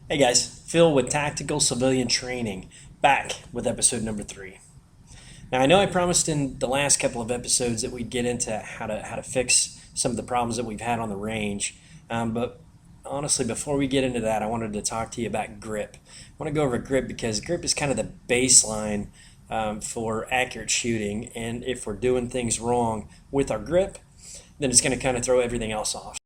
Hey guys, Phil with Tactical Civilian Training, back with episode number 3. Now I know I promised in the last couple of episodes that we'd get into how to fix some of the problems that we've had on the range, but honestly, before we get into that, I wanted to talk to you about grip. I want to go over grip because grip is kind of the baseline for accurate shooting, and if we're doing things wrong with our grip, then it's going to kind of throw everything else off.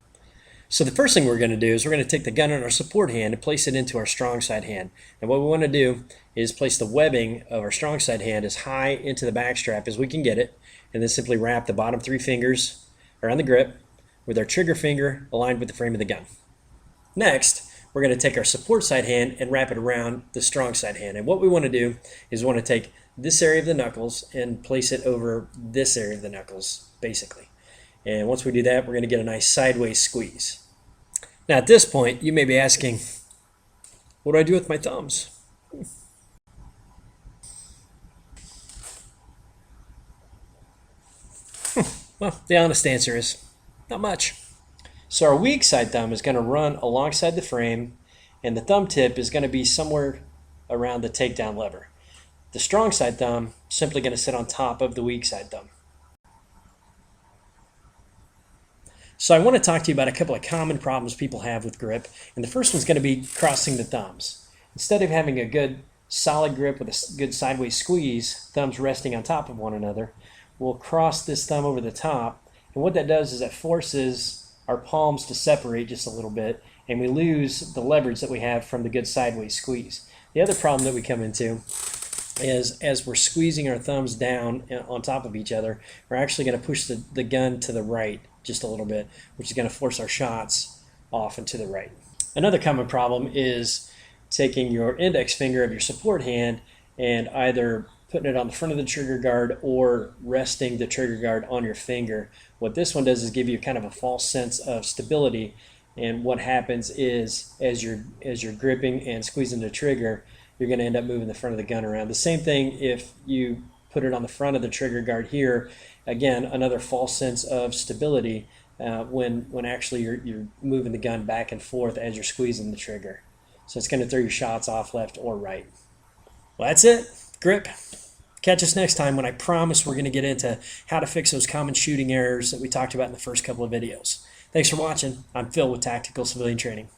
So the first thing we're going to do is we're going to take the gun in our support hand and place it into our strong side hand. And what we want to do is place the webbing of our strong side hand as high into the back strap as we can get it, and then simply wrap the bottom 3 fingers around the grip with our trigger finger aligned with the frame of the gun. Next, we're going to take our support side hand and wrap it around the strong side hand. And what we want to do is we want to take this area of the knuckles and place it over this area of the knuckles, basically. And once we do that, we're going to get a nice sideways squeeze. Now at this point, you may be asking, what do I do with my thumbs? Well, the honest answer is not much. So our weak side thumb is going to run alongside the frame, and the thumb tip is going to be somewhere around the takedown lever. The strong side thumb is simply going to sit on top of the weak side thumb. So I want to talk to you about a couple of common problems people have with grip, and the first one's going to be crossing the thumbs. Instead of having a good solid grip with a good sideways squeeze, thumbs resting on top of one another, we'll cross this thumb over the top, and what that does is it forces our palms to separate just a little bit, and we lose the leverage that we have from the good sideways squeeze. The other problem that we come into is as we're squeezing our thumbs down on top of each other, we're actually going to push the gun to the right just a little bit, which is going to force our shots off and to the right. Another common problem is taking your index finger of your support hand and either putting it on the front of the trigger guard or resting the trigger guard on your finger. What this one does is give you kind of a false sense of stability, and what happens is as you're gripping and squeezing the trigger, you're going to end up moving the front of the gun around. The same thing if you put it on the front of the trigger guard here. Again, another false sense of stability when actually you're moving the gun back and forth as you're squeezing the trigger. So it's going to throw your shots off left or right. Well, that's it. Grip. Catch us next time when I promise we're going to get into how to fix those common shooting errors that we talked about in the first couple of videos. Thanks for watching. I'm Phil with Tactical Civilian Training.